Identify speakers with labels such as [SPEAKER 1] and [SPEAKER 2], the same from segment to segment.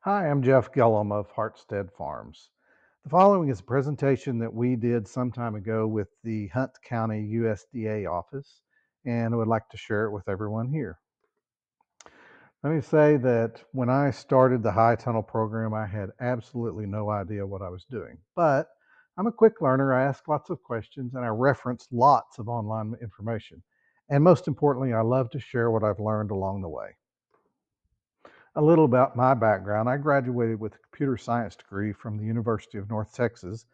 [SPEAKER 1] Hi, I'm Jeff Gillum of Hartstead Farms. The following is a presentation that we did some time ago with the Hunt County USDA office, and I would like to share it with everyone here. Let me say that when I started the High Tunnel program, I had absolutely no idea what I was doing. But I'm a quick learner. I ask lots of questions and I reference lots of online information. And most importantly, I love to share what I've learned along the way. A little about my background. I graduated with a computer science degree from the University of North Texas,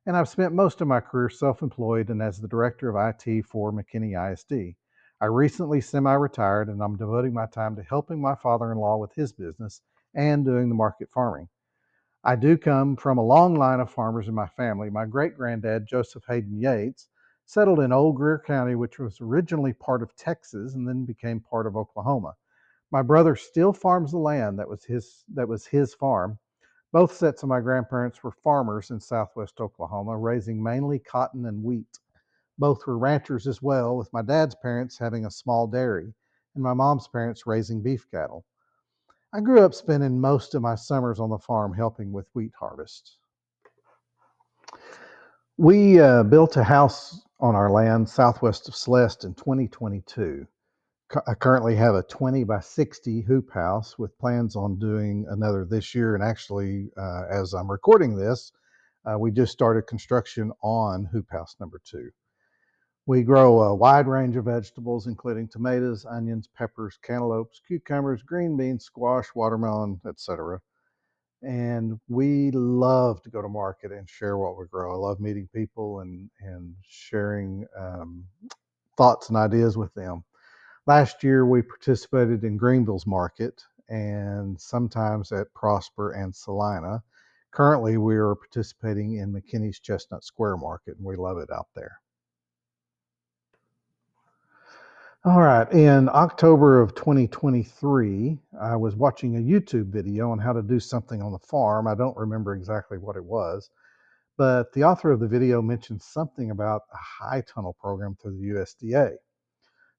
[SPEAKER 1] and I've spent most of my career self employed and as the director of IT for McKinney ISD. I recently semi retired, and I'm devoting my time to helping my father in law with his business and doing the market farming. I do come from a long line of farmers in my family. My great granddad, Joseph Hayden Yates, settled in Old Greer County, which was originally part of Texas and then became part of Oklahoma. My brother still farms the land that was his farm. Both sets of my grandparents were farmers in southwest Oklahoma, raising mainly cotton and wheat. Both were ranchers as well, with my dad's parents having a small dairy and my mom's parents raising beef cattle. I grew up spending most of my summers on the farm helping with wheat harvest. We built a house on our land southwest of Celeste in 2022. I currently have a 20 by 60 hoop house with plans on doing another this year. And actually, as I'm recording this, we just started construction on hoop house number two. We grow a wide range of vegetables, including tomatoes, onions, peppers, cantaloupes, cucumbers, green beans, squash, watermelon, etc. And we love to go to market and share what we grow. I love meeting people and sharing thoughts and ideas with them. Last year, we participated in Greenville's market and sometimes at Prosper and Salina. Currently, we are participating in McKinney's Chestnut Square market, and we love it out there. All right, in October of 2023, I was watching a YouTube video on how to do something on the farm. I don't remember exactly what it was, but the author of the video mentioned something about a high tunnel program through the USDA.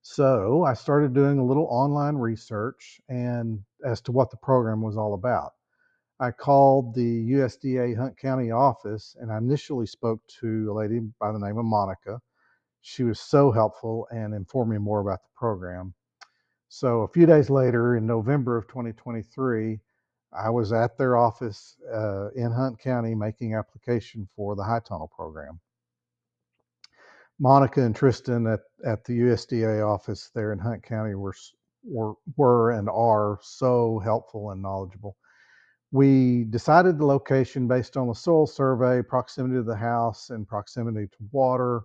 [SPEAKER 1] So I started doing a little online research and as to what the program was all about. I called the USDA Hunt County office and I initially spoke to a lady by the name of Monica. She was so helpful and informed me more about the program. So a few days later, in November of 2023, I was at their office in Hunt County making application for the High Tunnel program. Monica and Tristan at the USDA office there in Hunt County were and are so helpful and knowledgeable. We decided the location based on the soil survey, proximity to the house, and proximity to water.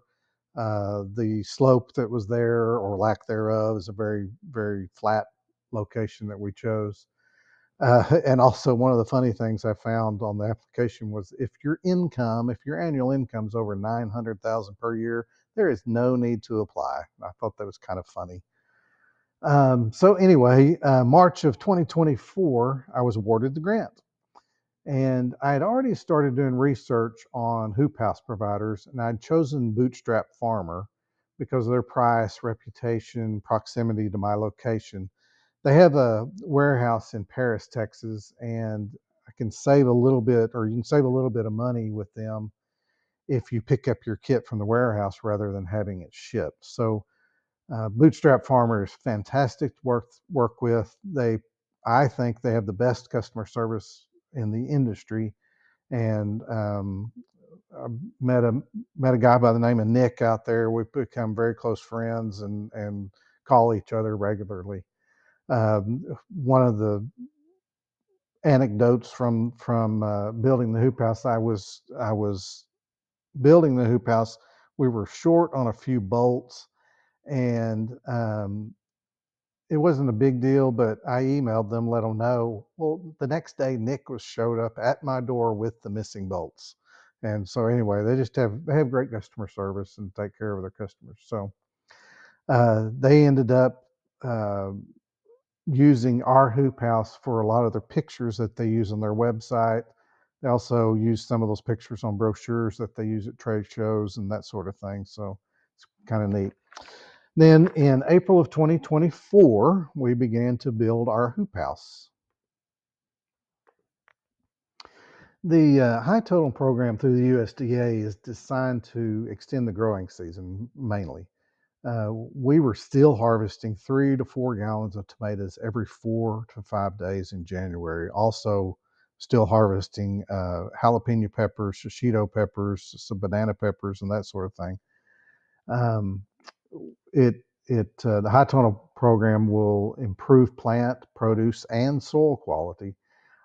[SPEAKER 1] The slope that was there or lack thereof is a very, very flat location that we chose. And also, one of the funny things I found on the application was if your annual income is over 900,000 per year, there is no need to apply. I thought that was kind of funny. So anyway, March of 2024, I was awarded the grant. And I had already started doing research on hoop house providers, and I'd chosen Bootstrap Farmer because of their price, reputation, proximity to my location. They have a warehouse in Paris, Texas, and I can save a little bit, or you can save a little bit of money with them if you pick up your kit from the warehouse rather than having it shipped. So Bootstrap Farmer is fantastic to work with. I think they have the best customer service in the industry, and I met a guy by the name of Nick out there. We've become very close friends and call each other regularly. One of the anecdotes from building the hoop house, I was building the hoop house. We were short on a few bolts, and it wasn't a big deal, but I emailed them, let them know. Well, the next day, Nick was showed up at my door with the missing bolts. And so anyway, they have great customer service and take care of their customers. So they ended up uh, using our hoop house for a lot of their pictures that they use on their website. They also use some of those pictures on brochures that they use at trade shows and that sort of thing. So it's kind of neat. Then in April of 2024, we began to build our hoop house. The high total program through the USDA is designed to extend the growing season mainly. We were still harvesting 3 to 4 gallons of tomatoes every 4 to 5 days in January. Also, still harvesting jalapeno peppers, shishito peppers, some banana peppers, and that sort of thing. Um, the high tunnel program will improve plant, produce, and soil quality.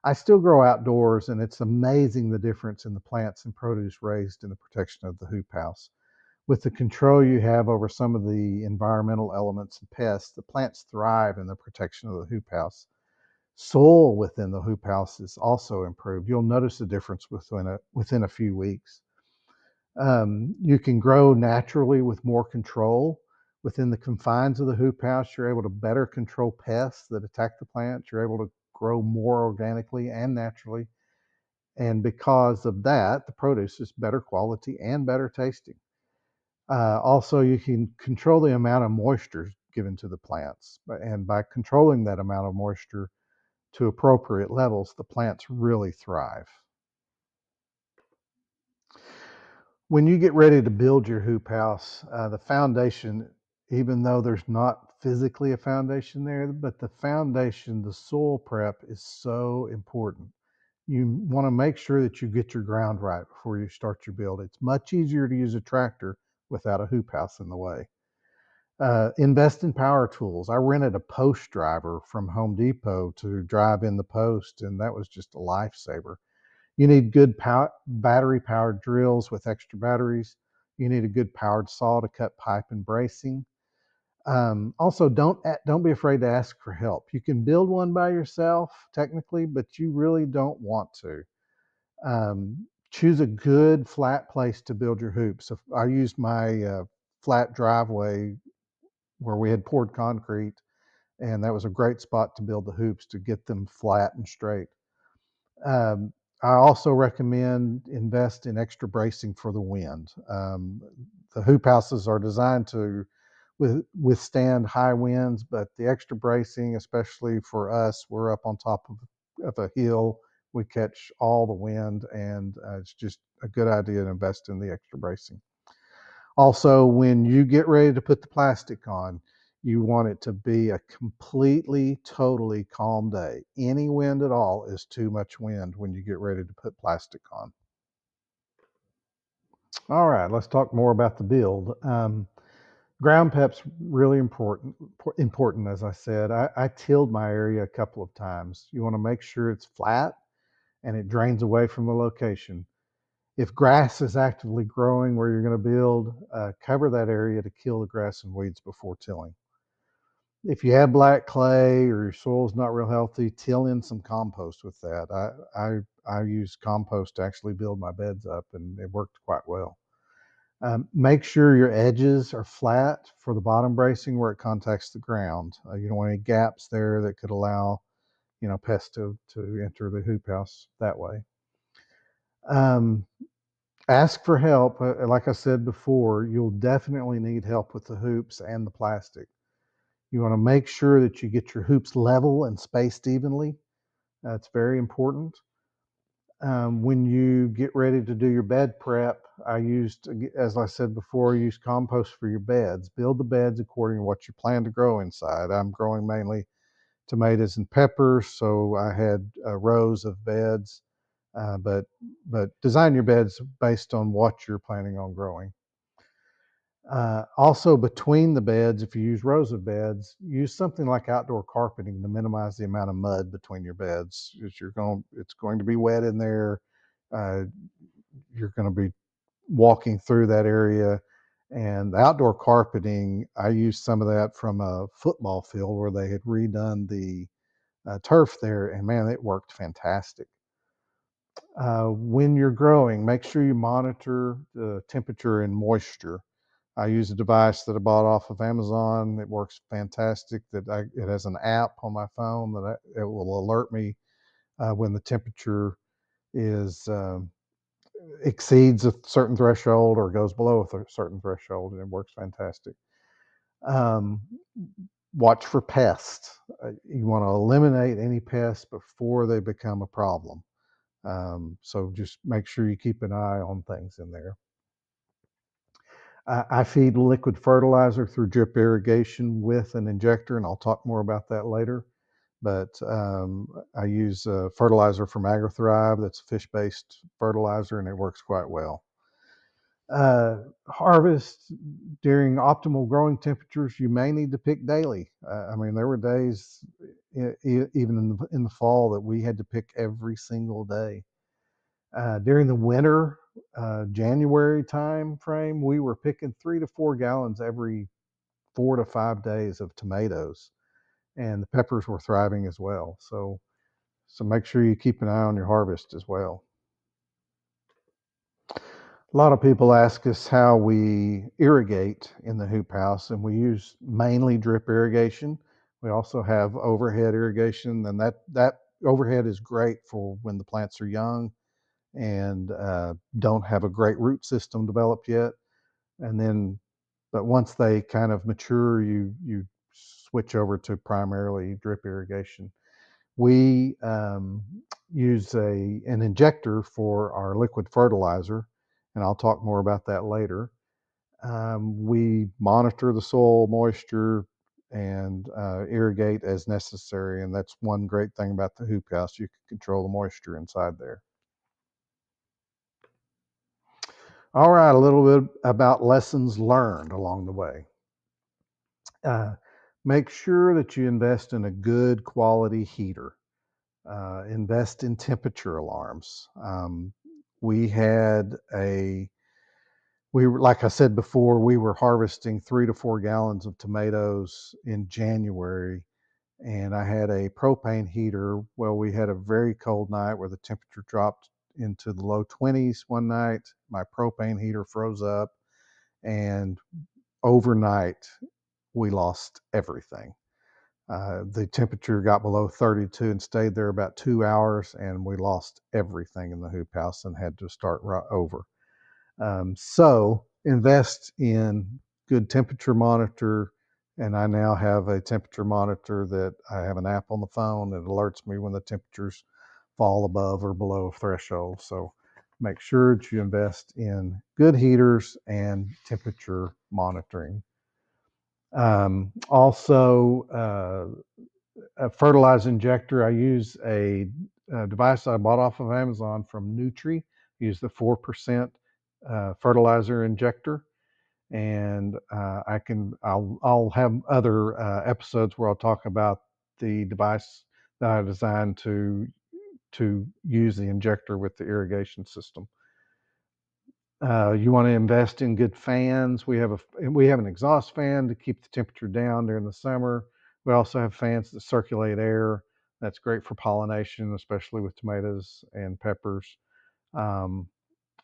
[SPEAKER 1] I still grow outdoors, and it's amazing the difference in the plants and produce raised in the protection of the hoop house. With the control you have over some of the environmental elements and pests, the plants thrive in the protection of the hoop house. Soil within the hoop house is also improved. You'll notice a difference within a few weeks. You can grow naturally with more control within the confines of the hoop house. You're able to better control pests that attack the plants. You're able to grow more organically and naturally. And because of that, the produce is better quality and better tasting. Also, you can control the amount of moisture given to the plants. And by controlling that amount of moisture to appropriate levels, the plants really thrive. When you get ready to build your hoop house, the foundation, even though there's not physically a foundation there, but the foundation, the soil prep is so important. You want to make sure that you get your ground right before you start your build. It's much easier to use a tractor without a hoop house in the way. Invest in power tools. I rented a post driver from Home Depot to drive in the post, and that was just a lifesaver. You need good battery powered drills with extra batteries. You need a good powered saw to cut pipe and bracing. Also, don't be afraid to ask for help. You can build one by yourself technically, but you really don't want to. Choose a good flat place to build your hoops. So I used my flat driveway where we had poured concrete, and that was a great spot to build the hoops to get them flat and straight. Um, I also recommend invest in extra bracing for the wind. The hoop houses are designed to withstand high winds, but the extra bracing, especially for us, we're up on top of a hill. We catch all the wind, and it's just a good idea to invest in the extra bracing. Also, when you get ready to put the plastic on, you want it to be a completely, totally calm day. Any wind at all is too much wind when you get ready to put plastic on. All right, let's talk more about the build. Ground prep's really important, as I said. I tilled my area a couple of times. You want to make sure it's flat and it drains away from the location. If grass is actively growing where you're going to build, cover that area to kill the grass and weeds before tilling. If you have black clay or your soil's not real healthy, till in some compost with that. I use compost to actually build my beds up, and it worked quite well. Make sure your edges are flat for the bottom bracing where it contacts the ground. You don't want any gaps there that could allow pests to enter the hoop house that way. Um, Ask for help. Like I said before, you'll definitely need help with the hoops and the plastic. You want to make sure that you get your hoops level and spaced evenly. That's very important. When you get ready to do your bed prep, as I said before, use compost for your beds. Build the beds according to what you plan to grow inside. I'm growing mainly tomatoes and peppers, so I had rows of beds. But design your beds based on what you're planning on growing. Also, between the beds, if you use rows of beds, use something like outdoor carpeting to minimize the amount of mud between your beds. It's going to be wet in there. Uh, you're going to be walking through that area. And the outdoor carpeting, I used some of that from a football field where they had redone the turf there, and man, it worked fantastic. When you're growing, make sure you monitor the temperature and moisture. I use a device that I bought off of Amazon. It works fantastic. It has an app on my phone it will alert me when the temperature is exceeds a certain threshold or goes below a certain threshold, and it works fantastic. Um, Watch for pests. You want to eliminate any pests before they become a problem. So just make sure you keep an eye on things in there. I feed liquid fertilizer through drip irrigation with an injector, and I'll talk more about that later. But I use fertilizer from AgroThrive. That's a fish-based fertilizer, and it works quite well. Harvest during optimal growing temperatures, you may need to pick daily. I mean, there were days, even in the fall, that we had to pick every single day. During the winter, January time frame, we were picking 3 to 4 gallons every 4 to 5 days of tomatoes, and the peppers were thriving as well. So make sure you keep an eye on your harvest as well. A lot of people ask us how we irrigate in the hoop house, and we use mainly drip irrigation. We also have overhead irrigation, and that overhead is great for when the plants are young and don't have a great root system developed yet. And then, but once they kind of mature, you switch over to primarily drip irrigation. We use an injector for our liquid fertilizer, and I'll talk more about that later. We monitor the soil moisture and irrigate as necessary, and that's one great thing about the hoop house. You can control the moisture inside there. All right, a little bit about lessons learned along the way. Uh, Make sure that you invest in a good quality heater. Invest in temperature alarms. We had like I said before, we were harvesting 3 to 4 gallons of tomatoes in January, and I had a propane heater. Well, we had a very cold night where the temperature dropped into the low 20s one night. My propane heater froze up, and overnight we lost everything. The temperature got below 32 and stayed there about 2 hours, and we lost everything in the hoop house and had to start right over. So invest in good temperature monitor. And I now have a temperature monitor that I have an app on the phone that alerts me when the temperatures fall above or below threshold. So make sure that you invest in good heaters and temperature monitoring. Also, a fertilizer injector. I use a device I bought off of Amazon from Nutri. I use the 4% fertilizer injector, and I'll have other episodes where I'll talk about the device that I designed to use the injector with the irrigation system. You want to invest in good fans. We have an exhaust fan to keep the temperature down during the summer. We also have fans that circulate air. That's great for pollination, especially with tomatoes and peppers. Um,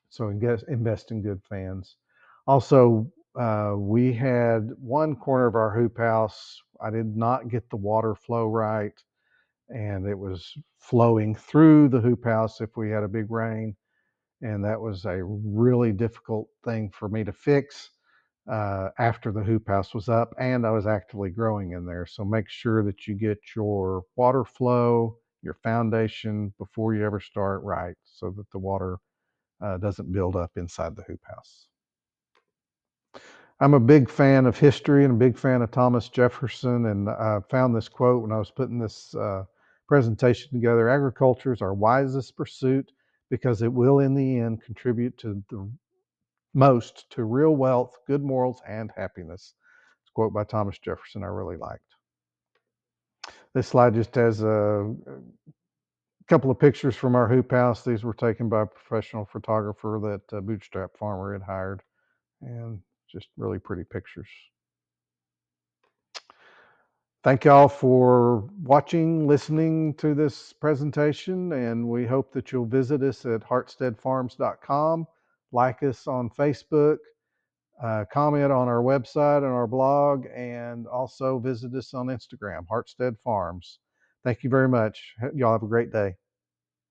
[SPEAKER 1] so invest in good fans. Also, we had one corner of our hoop house. I did not get the water flow right, and it was flowing through the hoop house if we had a big rain, and that was a really difficult thing for me to fix after the hoop house was up and I was actively growing in there. So make sure that you get your water flow, your foundation before you ever start right, so that the water doesn't build up inside the hoop house. I'm a big fan of history and a big fan of Thomas Jefferson, and I found this quote when I was putting this presentation together. Agriculture is our wisest pursuit because it will, in the end, contribute to the most to real wealth, good morals, and happiness. It's a quote by Thomas Jefferson I really liked. This slide just has a couple of pictures from our hoop house. These were taken by a professional photographer that Bootstrap Farmer had hired, and just really pretty pictures. Thank y'all for watching, listening to this presentation, and we hope that you'll visit us at hartsteadfarms.com, like us on Facebook, comment on our website and our blog, and also visit us on Instagram, Hartstead Farms. Thank you very much. Y'all have a great day.